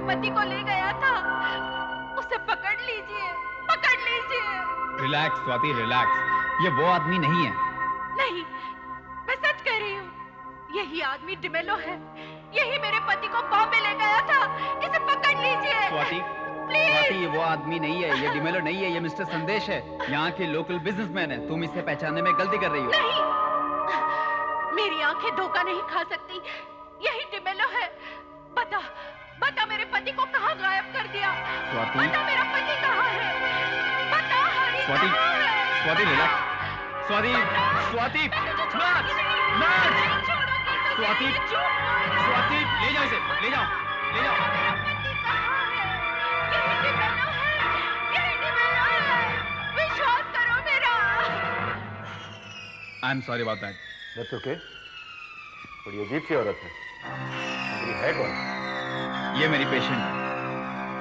पति को ले गया था, उसे पकड़ लीजिए, पकड़ लीजिए। Relax Swati, relax. ये वो आदमी नहीं है। नहीं, मैं सच कह रही हूँ, यही आदमी डिमेलो है। यही मेरे पति को बॉम्बे ले गया था। इसे पकड़ लीजिए। स्वाति, स्वाति, ये वो आदमी नहीं है, ये डिमेलो नहीं है, ये मिस्टर संदेश है, यहाँ के लोकल बिजनेसमैन है। तुम इसे पहचानने में गलती कर रही हो। नहीं, मेरी आंखें धोखा नहीं खा सकती। यही डिमेलो है। बता, बता मेरे पति को कहाँ गायब कर दिया? स्वाति, बता मेरा पति कहाँ है? बता हरी स्वाति, कहाँ है? Swati relax. Swati, Swati, nurse, nurse, Swati, Swati, ले जाओ इसे, ले जाओ, ले जाओ। मेरा पति कहाँ है? यही डिमेलो है, यही डिमेलो है। विश्वास करो मेरा। I am sorry about that. That's okay. बड़ी अजीब सी औरत है। है कौन? ये मेरी पेशेंट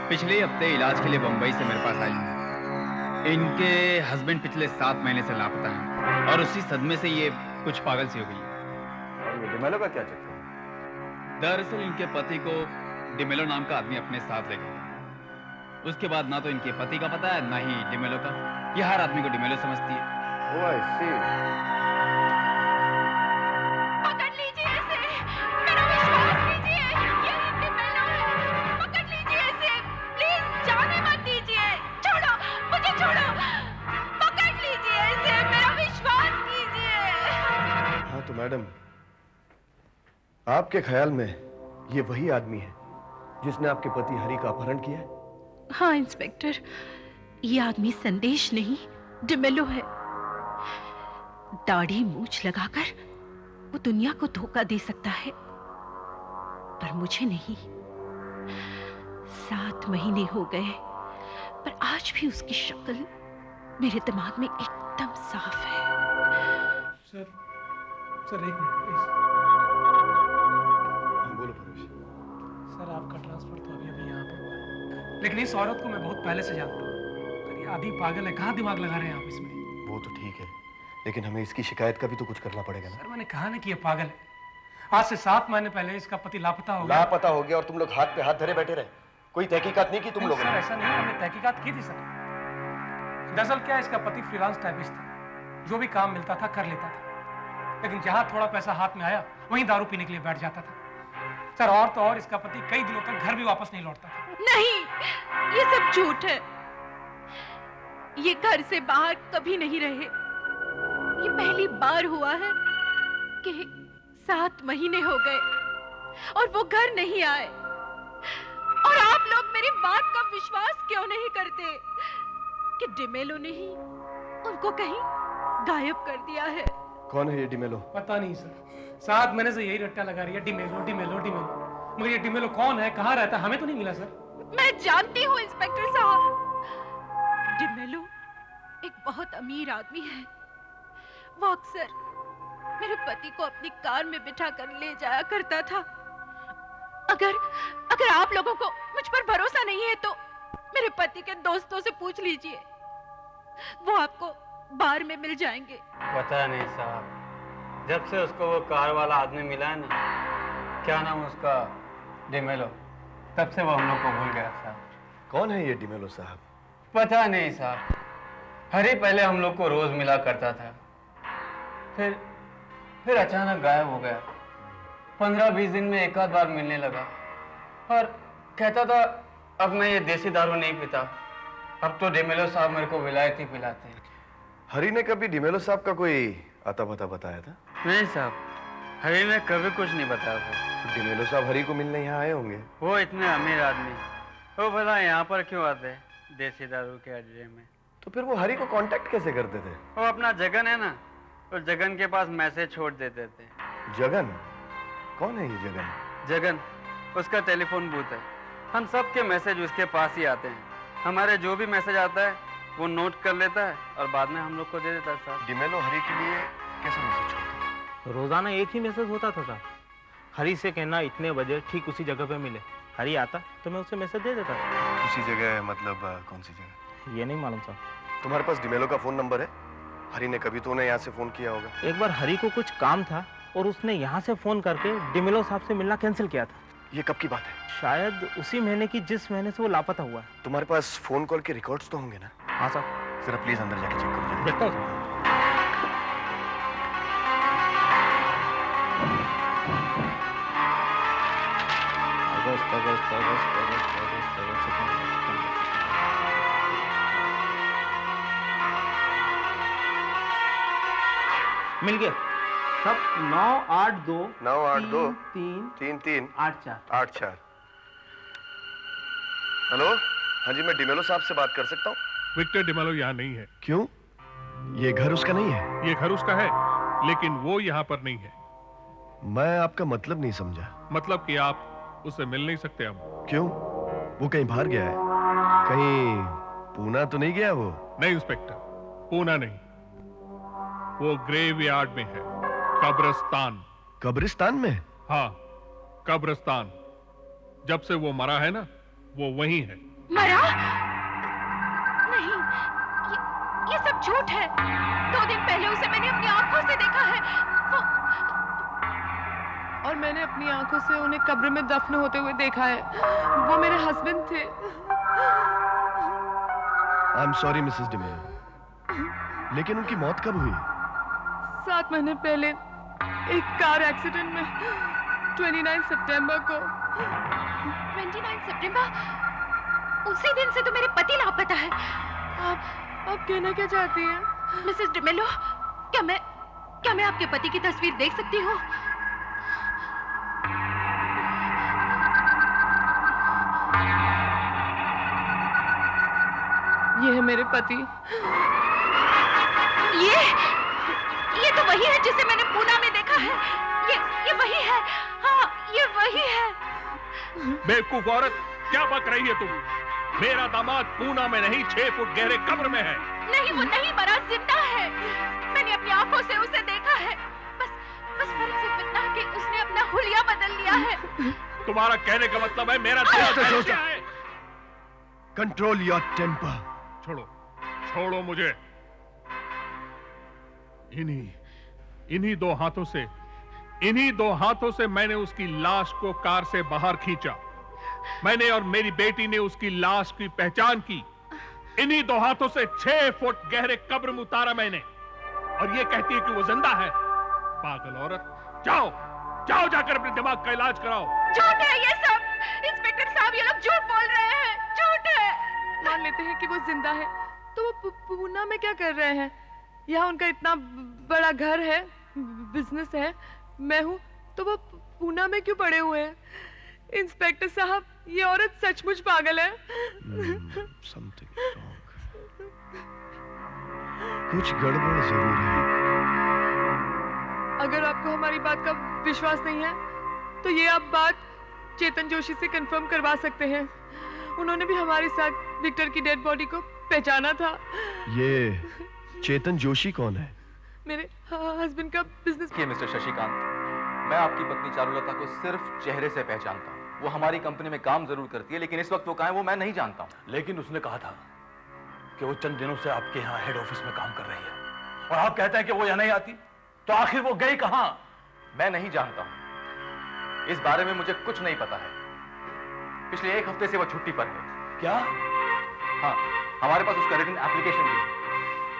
पिछले हफ्ते इलाज के लिए बंबई से मेरे पास आई है। इनके हस्बैंड पिछले 7 महीने से लापता हैं और उसी सदमे से ये कुछ पागल सी हो गई है। और ये डिमेलो का क्या चक्कर है? दरअसल इनके पति को डिमेलो नाम का आदमी अपने साथ ले गया। उसके बाद ना तो इनके पति का पता है, ना ही डिमेलो का। ये हर आदमी को डिमेलो समझती है। ओह आई सी। पकड़ लीजिए इसे, मेरा विश्वास कीजिए, यही डिमेलो है। पकड़ लीजिए इसे, प्लीज जाने मत दीजिए। छोड़ो, मुझे छोड़ो। पकड़ लीजिए इसे, मेरा विश्वास कीजिए। हाँ तो मैडम, आपके ख्याल में ये वही आदमी है जिसने आपके पति हरि का अपहरण किया है? हाँ इंस्पेक्टर, ये आदमी संदेश नहीं, डिमेलो है। दाढ़ी मूछ लगाकर वो दुनिया को धोखा दे सकता है, पर मुझे नहीं। 7 महीने हो गए, पर आज भी उसकी शक्ल मेरे दिमाग में एकदम साफ है। सर, सर एक मिनट प्लीज। बोलो परेश। सर आपका ट्रांसफर तो अभी अभी यहाँ पर हुआ है, लेकिन इस औरत को मैं बहुत पहले से जानता हूँ। सर ये आधी पागल है, कहाँ दिमाग लगा रहे हैं आप इसमें? वो तो ठीक है, लेकिन हमें इसकी शिकायत का भी तो कुछ करना पड़ेगा ना। सर मैंने कहा ना कि ये पागल है। आज से 7 महीने पहले इसका पति लापता हो गया। लापता हो गया और तुम लोग हाथ पे हाथ धरे बैठे रहे? कोई तहकीकात नहीं की तुम लोगों सर ने? ऐसा नहीं, हमने तहकीकात की थी सर। दरअसल क्या, इसका पति फ्रीलांस टाइपिस्ट था, जो भी काम मिलता था कर लेता था, लेकिन जहां थोड़ा पैसा हाथ में आया वहीं दारू पीने के लिए बैठ जाता था। सर और तो और इसका पति कई दिनों तक घर भी वापस नहीं लौटता था। नहीं, ये सब झूठ है। ये घर से बाहर कभी नहीं रहे। ये पहली बार हुआ है कि 7 महीने हो गए और वो घर नहीं आए। और आप लोग मेरी बात का विश्वास क्यों नहीं करते कि डिमेलो ने ही उनको कहीं गायब कर दिया है? कौन है ये डिमेलो? पता नहीं सर, 7 महीने से यही रट्टा लगा रही है, डिमेलो डिमेलो डिमेलो। मगर ये डिमेलो कौन है, कहाँ रहता है, हमें तो नहीं मिला सर। मैं जानती हूँ इंस्पेक्टर साहब, डिमेलो एक बहुत अमीर आदमी है। वो अक्सर मेरे पति को अपनी कार में बिठाकर ले जाया करता था। अगर आप लोगों को मुझ पर भरोसा नहीं है तो मेरे पति के दोस्तों से पूछ लीजिए, वो आपको बार में मिल जाएंगे। पता नहीं साहब, जब से उसको वो कार वाला आदमी मिला है ना, क्या नाम उसका, डिमेलो, तब से वो हम लोग को भूल गया साहब। कौन है ये डिमेलो साहब? पता नहीं साहब, हरी पहले हम लोग को रोज मिला करता था, फिर अचानक गायब हो गया। 15-20 दिन में एक आध बार मिलने लगा और कहता था अब मैं ये देसी दारू नहीं पीता, अब तो डिमेलो साहब मेरे को विलायती पिलाते हैं। हरी ने कभी डिमेलो साहब का कोई आता पता बताया था? नहीं साहब, हरी ने कभी कुछ नहीं बताया था। तो डिमेलो साहब हरी को मिलने यहाँ आए होंगे। वो इतने अमीर आदमी, वो भला यहाँ पर क्यों आते देसी दारू के अड्डे में? तो फिर वो हरी को कांटेक्ट कैसे करते थे? वो अपना जगन है ना, उस जगन के पास मैसेज छोड़ देते थे। जगन? कौन है ये जगन? जगन उसका टेलीफोन बूथ है, हम सब के मैसेज उसके पास ही आते हैं। हमारे जो भी मैसेज आता है वो नोट कर लेता है और बाद में हम लोग को दे देता है साहब। डिमेलो हरी के लिए कैसे मैसेज छोड़ता? रोजाना एक ही मैसेज होता था साहब। हरी से कहना इतने बजे ठीक उसी जगह पे मिले, हरी आता तो मैं उसे मैसेज दे देता। उसी जगह मतलब कौन सी जगह? ये नहीं मालूम साहब। तुम्हारे पास डिमेलो का फोन नंबर है? हरी ने कभी तो उन्हें यहाँ से फोन किया होगा। एक बार हरी को कुछ काम था और उसने यहाँ से फोन करके डिमेलो साहब से मिलना कैंसिल किया था। ये कब की बात है? शायद उसी महीने की जिस महीने से वो लापता हुआ है। तुम्हारे पास फोन कॉल के रिकॉर्ड्स तो होंगे ना? हाँ साहब। जरा प्लीज अंदर जाके चेक करो। देखता हूँ साहब। मिल गया सब। 982 982 3 3 8 8 4। हेलो, हाँ जी, मैं डिमेलो साहब से बात कर सकता हूँ? विक्टर डिमेलो यहाँ नहीं है। क्यों? ये घर उसका नहीं है? ये घर उसका है, लेकिन वो यहाँ पर नहीं है। मैं आपका मतलब नहीं समझा। मतलब कि आप उससे मिल नहीं सकते अब। क्यों? वो कहीं बाहर गया है? कहीं पूना तो नहीं गया वो? नहीं इंस्पेक्टर, पूना नहीं, वो ग्रेवयार्ड में है, कब्रिस्तान। कब्रिस्तान में? हाँ, कब्रिस्तान। जब से वो मरा है ना, वो वहीं है। मरा? नहीं, ये सब झूठ है। 2 दिन पहले उसे मैंने अपनी आंखों से देखा है। और मैंने अपनी आंखों से उन्हें कब्र में दफन होते हुए देखा है। वो मेरे हस्बैंड थे। I am sorry Mrs D'Mello, लेकिन उनकी मौत कब हुई? 7 महीने पहले एक कार एक्सीडेंट में 29 सितंबर को। 29 सितंबर? उसी दिन से तो मेरे पति लापता है। आप कहना क्या चाहती हैं? मिसेस डिमेलो, क्या मैं आपके पति की तस्वीर देख सकती हूँ? ये है मेरे पति। ये तो वही है जिसे मैंने पूना में देखा है। ये वही है। हाँ, ये वही है। बेवकूफ औरत, क्या बक रही है तुम? मेरा दामाद पूना में नहीं, 6 फुट गहरे कब्र में है। नहीं, वो नहीं मरा, जिंदा है। मैंने अपनी आंखों से उसे देखा है। बस फर्क सिर्फ इतना है कि उसने अपना हुलिया बदल लिया है। तुम्हारा कहने का मतलब है मेरा दिल क्या है? Control your temper. छोड़ो मुझे। इन्हीं दो हाथों से मैंने उसकी लाश को कार से बाहर खींचा। मैंने और मेरी बेटी ने उसकी लाश की पहचान की। इन्हीं 2 हाथों से 6 फुट गहरे कब्र में उतारा मैंने, और ये कहती है कि वो जिंदा है। पागल औरत, जाओ जाकर अपने दिमाग का इलाज कराओ। झूठ है ये सब। इंस्पेक्टर साहब, ये लोग झूठ बोल रहे हैं। झूठ है। मान लेते हैं कि वो जिंदा है, तो वो पूना में क्या कर रहे हैं? यहाँ उनका इतना बड़ा घर है, बिजनेस है, मैं हूँ, तो वो पूना में क्यों पड़े हुए हैं? इंस्पेक्टर साहब, ये औरत सचमुच पागल है। Something wrong. कुछ गड़बड़ जरूर है। अगर आपको हमारी बात का विश्वास नहीं है, तो ये आप बात चेतन जोशी से कंफर्म करवा सकते हैं। उन्होंने भी हमारे साथ विक्टर की डेड बॉडी को पहचाना था। ये चेतन जोशी कौन है? मेरे हस्बैंड का बिजनेस। मिस्टर शशिकांत, मैं आपकी पत्नी चारुलता को सिर्फ चेहरे से पहचानता हूँ। वो हमारी कंपनी में काम जरूर करती है, लेकिन इस वक्त वो कहाँ है वो मैं नहीं जानता हूँ। लेकिन उसने कहा था कि वो चंद दिनों से आपके यहाँ हेड ऑफिस में काम कर रही है, और आप कहते हैं कि वो यहाँ नहीं आती, तो आखिर वो गई कहाँ? मैं नहीं जानता हूँ, इस बारे में मुझे कुछ नहीं पता है। पिछले 1 हफ्ते से वो छुट्टी पर है। क्या? हाँ, हमारे पास उसका रिटन एप्लीकेशन भी है।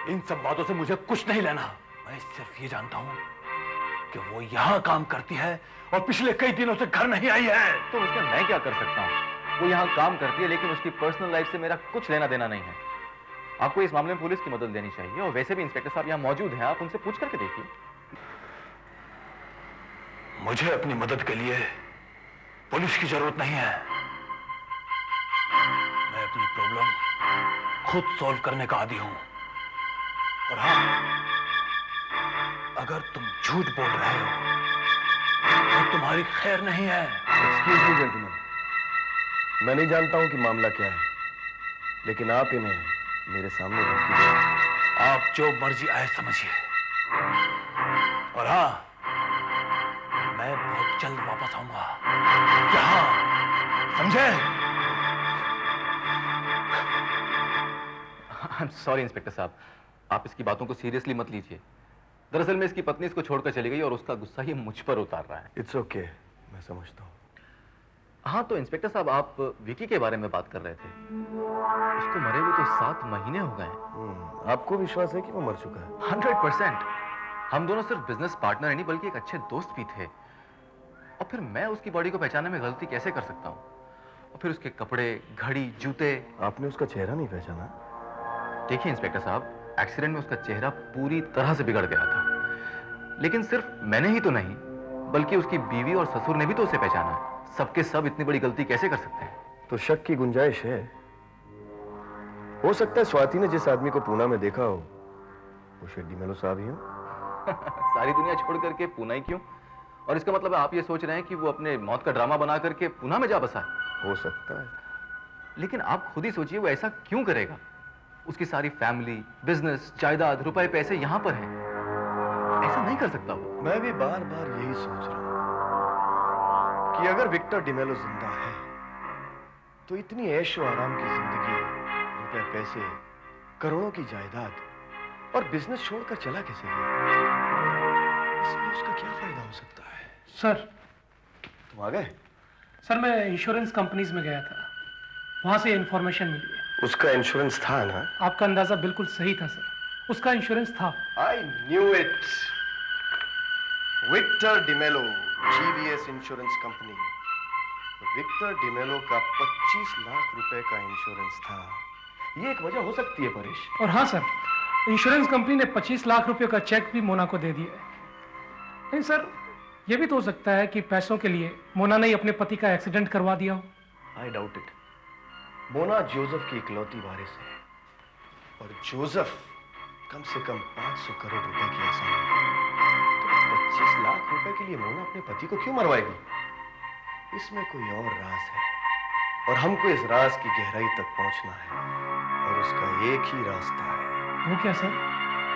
इन सब बातों से मुझे कुछ नहीं लेना। मैं सिर्फ ये जानता हूँ कि वो यहाँ काम करती है और पिछले कई दिनों से घर नहीं आई है। तो उसमें मैं क्या कर सकता हूँ? वो यहाँ काम करती है, लेकिन उसकी पर्सनल लाइफ से मेरा कुछ लेना देना नहीं है। आपको इस मामले में पुलिस की मदद लेनी चाहिए, और वैसे भी इंस्पेक्टर साहब यहाँ मौजूद हैं, आप उनसे पूछ करके देखिए। मुझे अपनी मदद के लिए पुलिस की जरूरत नहीं है। मैं अपनी प्रॉब्लम खुद सॉल्व करने का आदी हूं। और हाँ, अगर तुम झूठ बोल रहे हो तो तुम्हारी खैर नहीं है। एक्सक्यूज मी जेंटलमैन, मैं नहीं जानता हूं कि मामला क्या है, लेकिन आप इन्हें मेरे सामने रखिए। आप जो मर्जी आए समझिए। और हाँ, मैं बहुत जल्द वापस आऊंगा यहाँ, समझे? आई एम सॉरी इंस्पेक्टर साहब, आप इसकी बातों को सीरियसली मत लीजिए। दरअसल में इसकी पत्नी इसको छोड़कर चली गई और उसका गुस्सा ये मुझ पर उतार रहा है। इट्स ओके, मैं समझता हूँ। हाँ तो इंस्पेक्टर साहब, आप विकी के बारे में बात कर रहे थे। उसको मरे हुए तो 7 महीने हो गए। आपको विश्वास है कि वो मर चुका है? 100%। हम दोनों सिर्फ बिजनेस पार्टनर ही नहीं बल्कि एक अच्छे दोस्त भी थे। और फिर मैं उसकी बॉडी को पहचानने में गलती कैसे कर सकता हूँ? और फिर उसके कपड़े, घड़ी, जूते। आपने उसका चेहरा नहीं पहचाना? देखिए इंस्पेक्टर साहब, एक्सीडेंट में उसका चेहरा पूरी तरह से बिगड़ गया था। लेकिन सिर्फ मैंने ही तो नहीं, बल्कि उसकी बीवी और ससुर ने भी तो उसे पहचाना है। सबके सब इतनी बड़ी गलती कैसे कर सकते हैं? तो शक की गुंजाइश है। हो सकता है स्वाति ने जिस आदमी को पूना में देखा हो वो शेख डिमेलो साहब ही हो। सारी दुनिया छोड़ करके पूना ही क्यों? और इसका मतलब है आप ये सोच रहे हैं कि वो अपने मौत का ड्रामा बना करके पूना में जा बसा है? हो सकता है, लेकिन आप खुद ही सोचिए वो ऐसा क्यों करेगा? उसकी सारी फैमिली, बिजनेस, जायदाद, रुपए, पैसे यहां पर हैं। ऐसा नहीं कर सकता वो। मैं भी बार बार यही सोच रहा हूं कि अगर विक्टर डिमेलो जिंदा है तो इतनी ऐशो आराम की जिंदगी, रुपए पैसे, करोड़ों की जायदाद और बिजनेस छोड़कर चला कैसे गया? इसमें उसका क्या फायदा हो सकता है? सर, तुम आ गए? सर मैं इंश्योरेंस कंपनीज में गया था, वहां से इंफॉर्मेशन मिली है। उसका इंश्योरेंस था ना? आपका अंदाजा बिल्कुल सही था सर, उसका इंश्योरेंस था। I knew it. Victor DeMello, GVS insurance company. Victor DeMello का 25 लाख रुपए का इंश्योरेंस था। ये एक वजह हो सकती है परेश। और हाँ सर, इंश्योरेंस कंपनी ने 25 लाख रुपए का चेक भी मोना को दे दिया है। नहीं सर, यह भी तो हो सकता है कि पैसों के लिए मोना ने ही अपने पति का एक्सीडेंट करवा दिया हो। I doubt it. Mona Joseph की इकलौती वारिस है और जोसेफ कम से कम 500 करोड़ रुपए की आसामी है। तो 25 लाख रुपए के लिए मोना अपने पति को क्यों मरवाएगी? इसमें कोई और राज है और हमको इस राज की गहराई तक पहुंचना है और उसका एक ही रास्ता है। वो क्या सर?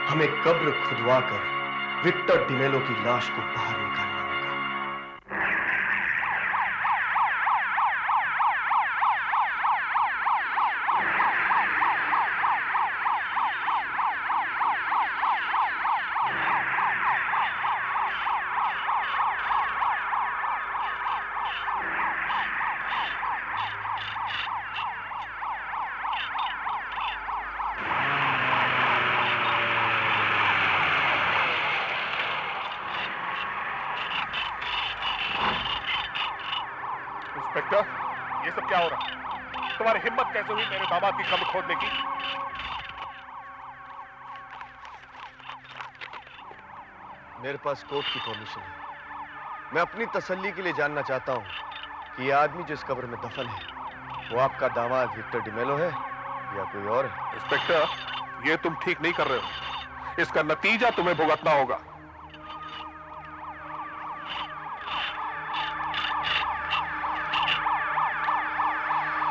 हमें कब्र खुदवा कर विक्टर डिमेलो की लाश को बाहर निकालना होगा। इंस्पेक्टर, ये सब क्या हो रहा है? तुम्हारी हिम्मत कैसे हुई मेरे दामाद की कब्र खोदने की? मेरे पास कोर्ट की परमिशन है। मैं अपनी तसल्ली के लिए जानना चाहता हूं कि ये आदमी जिस कब्र में दफन है वो आपका दामाद विक्टर डिमेलो है या कोई और है? इंस्पेक्टर, ये तुम ठीक नहीं कर रहे हो। इसका नतीजा तुम्हें भुगतना होगा।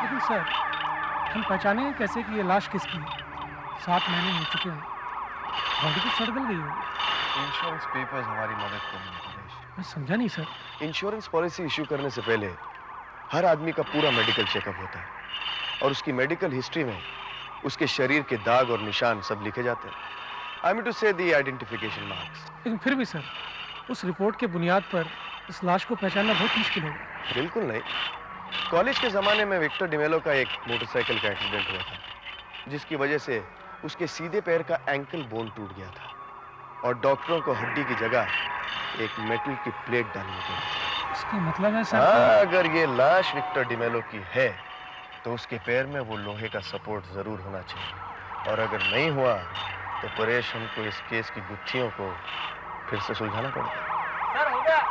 लेकिन सर, हम पहचाने कैसे कि ये लाश किसकी है? 7 महीने हो चुके हैं, बॉडी तो सड़ गल गई होगी। इंश्योरेंस पेपर्स हमारी मदद करेंगे परेश। मैं समझा नहीं सर। इंश्योरेंस पॉलिसी इश्यू करने से पहले हर आदमी का पूरा मेडिकल चेकअप होता है और उसकी मेडिकल हिस्ट्री में उसके शरीर के दाग और निशान सब लिखे जाते हैं। आई मीन टू से द आइडेंटिफिकेशन मार्क्स। लेकिन फिर भी सर, उस रिपोर्ट के बुनियाद पर इस लाश को पहचानना बहुत मुश्किल होगा। बिल्कुल नहीं। कॉलेज के ज़माने में विक्टर डिमेलो का एक मोटरसाइकिल का एक्सीडेंट हुआ था जिसकी वजह से उसके सीधे पैर का एंकल बोन टूट गया था और डॉक्टरों को हड्डी की जगह एक मेटल की प्लेट डालनी पड़ी। इसका मतलब है सर? अगर ये लाश विक्टर डिमेलो की है तो उसके पैर में वो लोहे का सपोर्ट जरूर होना चाहिए और अगर नहीं हुआ तो परेश हमको इस केस की गुत्थियों को फिर से सुलझाना पड़ेगा। सर हो गया।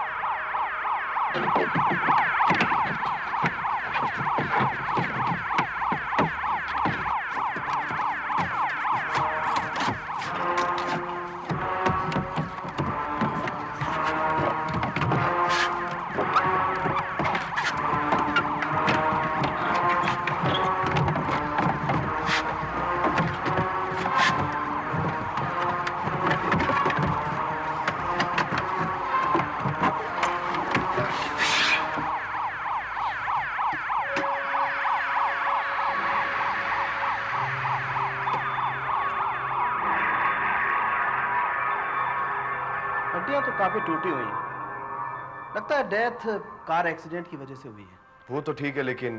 हड्डियां तो काफी टूटी हुई हैं। लगता है डेथ कार एक्सीडेंट की वजह से हुई है। वो तो ठीक है, लेकिन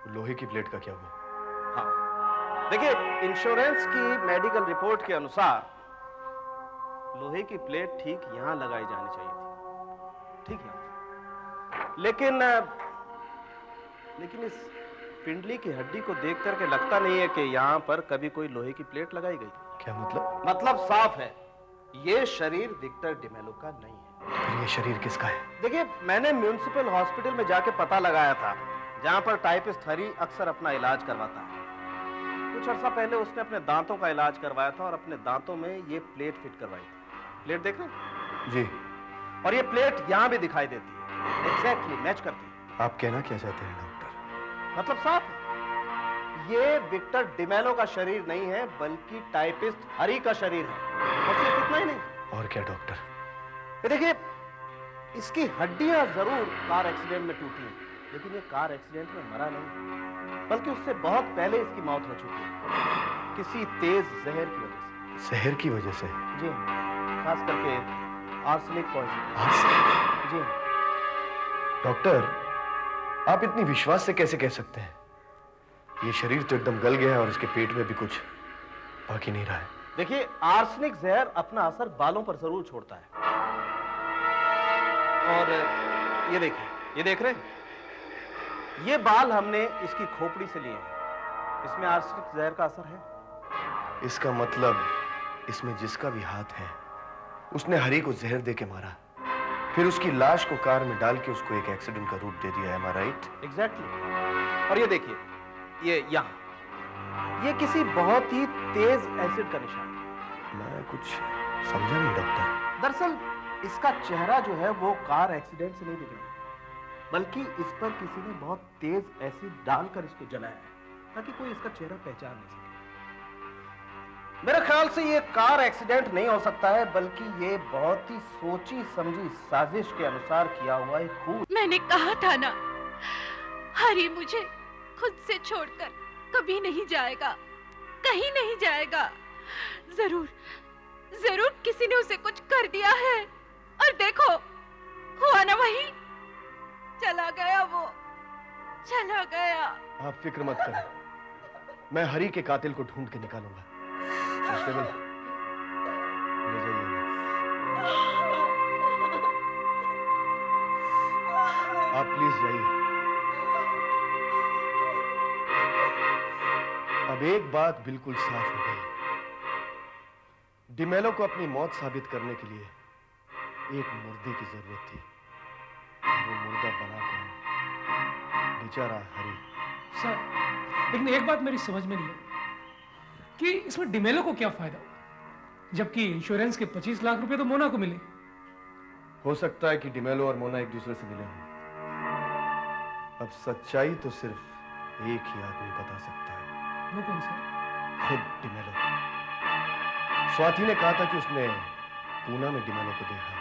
लोहे की प्लेट का क्या हुआ? हाँ, देखिए, इंश्योरेंस की मेडिकल रिपोर्ट के अनुसार लोहे की प्लेट ठीक यहां लगाई जानी चाहिए थी, ठीक है। लेकिन इस पिंडली की हड्डी को देख करके लगता नहीं है कि यहां पर कभी कोई लोहे की प्लेट लगाई गई। क्या मतलब? मतलब साफ है, ये शरीर विक्टर डिमेलो का नहीं है। फिर ये शरीर किसका है? देखिए, मैंने म्यूनिसिपल हॉस्पिटल में जाके पता लगाया था, जहां पर टाइपिस्ट हरी अक्सर अपना इलाज करवाता है। कुछ अर्सा पहले उसने अपने दांतों का इलाज करवाया था और अपने दांतों में ये प्लेट फिट करवाई थी। प्लेट देख रहे हैं? जी। और ये प्लेट यहां भी दिखाई देती है, एग्जैक्टली मैच करती है। आप कहना क्या चाहते हैं डॉक्टर? मतलब साफ है, ये विक्टर डिमेलो का शरीर नहीं है, बल्कि टाइपिस्ट हरी का शरीर है। और सिर्फ इतना ही नहीं। और क्या डॉक्टर? ये देखिए, इसकी हड्डियां जरूर कार एक्सीडेंट में टूटी हैं, लेकिन ये कार एक्सीडेंट में मरा नहीं, बल्कि उससे बहुत पहले इसकी मौत हो चुकी है, किसी तेज जहर की वजह से। जहर की वजह से? जी हाँ, खास करके आर्सेनिक पॉइजन। आर्सेनिक? जी हाँ। डॉक्टर, आप इतनी विश्वास से कैसे कह सकते हैं? ये शरीर तो एकदम गल गया है और इसके पेट में भी कुछ बाकी नहीं रहा है। देखिए, आर्सेनिक जहर अपना असर बालों पर जरूर छोड़ता है। और ये देखिए, ये देख रहे हैं, ये बाल हमने इसकी खोपड़ी से लिए हैं, इसमें आर्सेनिक जहर का असर है। इसका मतलब इसमें जिसका भी हाथ है, उसने हरी को जहर दे के मारा, फिर उसकी लाश को कार में डाल के उसको एक एक्सीडेंट का रूप दे दिया है। Am I right? एग्जैक्टली। और ये देखिए, ये यहाँ, ये किसी बहुत ही तेज एसिड का निशान है। मैं कुछ समझा नहीं डॉक्टर। दरअसल इसका चेहरा जो है वो कार एक्सीडेंट से नहीं बिगड़ा, बल्कि इस पर किसी ने बहुत तेज एसिड डालकर इसको जलाया है, ताकि कोई इसका चेहरा पहचान नहीं सके। मेरे ख्याल से ये कार एक्सीडेंट नहीं हो सकता है, बल्कि ये बहुत ही सोची समझी साजिश के अनुसार किया हुआ एक खून। मैंने कहा था ना, हरी मुझे खुद से छोड़कर कभी नहीं जाएगा, कहीं नहीं जाएगा। जरूर जरूर किसी ने उसे कुछ कर दिया है, और देखो, हुआ ना वही, चला गया, वो चला गया। आप फिक्र मत करें, मैं हरी के कातिल को ढूंढ के निकालूंगा। कांस्टेबल, ले जाइए इन्हें। आप प्लीज जाइए। अब एक बात बिल्कुल साफ हो गई, डिमेलो को अपनी मौत साबित करने के लिए एक मुर्दे की जरूरत थी, और वो मुर्दा बना कौन? बेचारा हरी। सर, लेकिन एक बात मेरी समझ में नहीं है कि इसमें डिमेलो को क्या फायदा हुआ, जबकि इंश्योरेंस के 25 लाख रुपए तो मोना को मिले। हो सकता है कि डिमेलो और मोना एक दूसरे से मिले हों। अब सच्चाई तो सिर्फ एक ही आदमी बता सकता है। वो कौन सा? खुद डिमेलो। स्वाति ने कहा था कि उसने पूना में डिमेलो को देखा।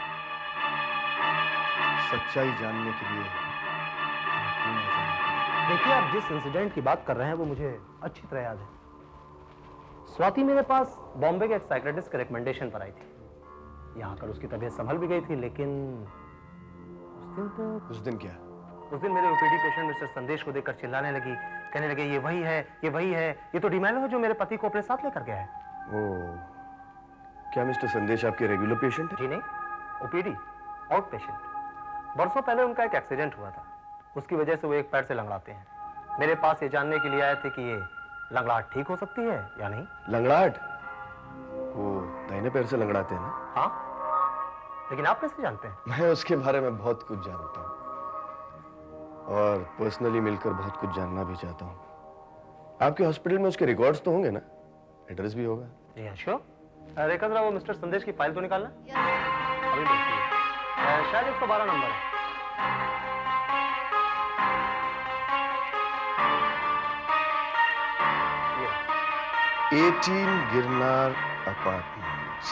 सच्चाई जानने के लिए हमें पूना जाना पड़ेगा। देखिए, आप जिस इंसिडेंट की बात कर रहे हैं वो मुझे अच्छी तरह याद है। स्वाति मेरे पास बॉम्बे के एक साइकियाट्रिस्ट के रिकमेंडेशन पर आई थी। यहाँ आकर उसकी तबीयत संभल भी गई थी, लेकिन उस दिन क्या? उस दिन मेरे ओपीडी पेशेंट मिस्टर संदेश को देखकर चिल्लाने लगी, कहने लगे, ये वही है, ये वही है, ये तो डिमेलो है जो मेरे पति को अपने साथ लेकर गया है। क्या मिस्टर संदेश आपके रेगुलर पेशेंट है? जी नहीं, ओपीडी, आउट पेशेंट। बरसों पहले उनका एक एक्सीडेंट हुआ था, उसकी वजह से वो एक पैर से लंगड़ाते हैं। मेरे पास ये जानने के लिए आए थे कि ये लंगड़ाहट ठीक हो सकती है या नहीं। लंगड़ाहट? वो दाहिने पैर से लंगड़ाते हैं ना? हाँ, लेकिन आप कैसे जानते हैं? मैं उसके बारे में बहुत कुछ जानता हूँ, और पर्सनली मिलकर बहुत कुछ जानना भी चाहता हूँ। आपके हॉस्पिटल में उसके रिकॉर्ड्स तो होंगे ना? एड्रेस भी होगा? जी हाँ, श्योर। रेखा जरा वो मिस्टर संदेश की फाइल तो निकालना। अभी मिलती है, शायद 112 नंबर है। ये 18 गिरनार अपार्टमेंट्स।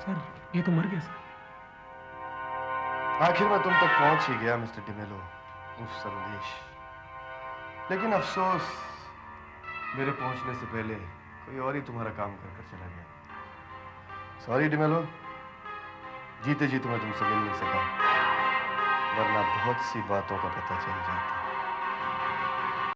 सर, ये तो मर गया सर। आखिर में तुम तक पहुंच ही गया मिस्टर डिमेलो। उफ संदेश। लेकिन अफसोस मेरे पहुंचने से पहले कोई और ही तुम्हारा काम कर कर चला गया। सॉरी डिमेलो, जीते जी तुम्हें तुमसे मिल नहीं सका, वरना बहुत सी बातों का पता चल जाता।